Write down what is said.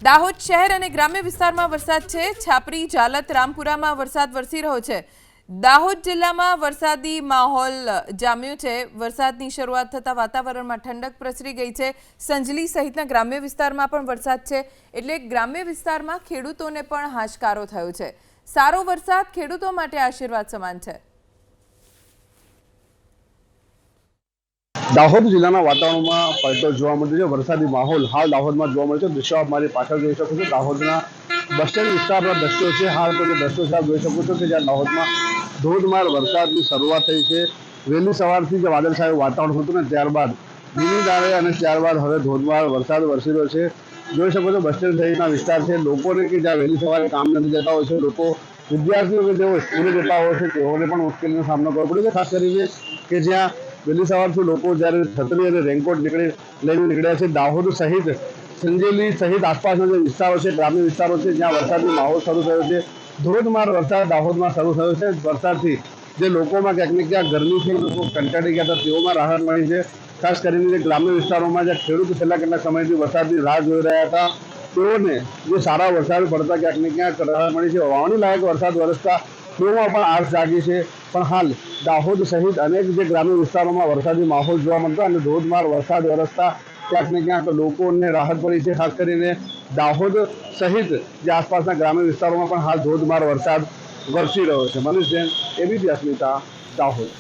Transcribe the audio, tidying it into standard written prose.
દાહોદ શહેર અને ગ્રામ્ય વિસ્તારમાં વરસાદ છે। છાપરી, જાલત, રામપુરામાં વરસાદ વરસી રહ્યો છે। દાહોદ જિલ્લામાં વરસાદી માહોલ જામ્યો છે। વરસાદની શરૂઆત થતા વાતાવરણમાં ઠંડક પ્રસરી ગઈ છે। સંજલી સહિતના ગ્રામ્ય વિસ્તારમાં પણ વરસાદ છે, એટલે ગ્રામ્ય વિસ્તારમાં ખેડૂતોને પણ હાશકારો થયો છે। સારો વરસાદ ખેડૂતો માટે આશીર્વાદ સમાન છે। દાહોદ જિલ્લાના વાતાવરણમાં પલટો જોવા મળ્યો છે। વરસાદી માહોલ હાલ દાહોદમાં જોવા મળ્યો છે। દૃશ્યો આપ મારી પાછળ જોઈ શકો છો। દાહોદના બસ સ્ટેન્ડ વિસ્તારના દ્રશ્યો છે। હાલ તો દ્રશ્યો આપ જોઈ શકો છો કે જ્યાં દાહોદમાં ધોધમાર વરસાદની શરૂઆત થઈ છે। વહેલી સવારથી જે વાદળછાયું વાતાવરણ હતું ને ત્યારબાદ ધીમી ધારે અને ત્યારબાદ હવે ધોધમાર વરસાદ વરસી રહ્યો છે। જોઈ શકો છો બસ સ્ટેન્ડ સહિતના વિસ્તાર છે। લોકોને કે જ્યાં વહેલી સવારે કામ નથી જતા હોય છે, લોકો વિદ્યાર્થીઓ કે જેઓ સ્કૂલે જતા હોય છે તેઓને પણ મુશ્કેલીનો સામનો કરવો પડે છે। ખાસ કરીને કે જ્યાં વહેલી સવારથી લોકો જ્યારે છત્રી અને રેનકોટ લઈને નીકળ્યા છે। દાહોદ સહિત સંજેલી સહિત આસપાસના જે વિસ્તારો છે, ગ્રામ્ય વિસ્તારો છે, જ્યાં વરસાદનો માહોલ શરૂ થયો છે। ધોધમાર વરસાદ દાહોદમાં શરૂ થયો છે। વરસાદથી જે લોકોમાં ક્યાંક ને ક્યાંક ગરમીથી લોકો કંટાળી ગયા હતા તેઓમાં રાહત મળી છે। ખાસ કરીને જે ગ્રામ્ય વિસ્તારોમાં જ્યાં ખેડૂતો છેલ્લા કેટલાક સમયથી વરસાદની રાહ જોઈ રહ્યા હતા તેઓને જે સારા વરસાદ પડતા ક્યાંક ને ક્યાંક રાહત મળી છે। વાવણી લાયક વરસાદ વરસતા તેઓમાં પણ આશ જાગી છે। પણ હાલ દાહોદ સહિત અનેક જે ગ્રામ્ય વિસ્તારોમાં વરસાદી માહોલ જોવા મળતો અને ધોધમાર વરસાદ વરસતા ક્યાંક ને ક્યાંક લોકોને રાહત પડી છે। ખાસ કરીને દાહોદ સહિત જે આસપાસના ગ્રામ્ય વિસ્તારોમાં પણ હાલ ધોધમાર વરસાદ વરસી રહ્યો છે। મનીષ જૈન, એબીપી અસ્મિતા, દાહોદ।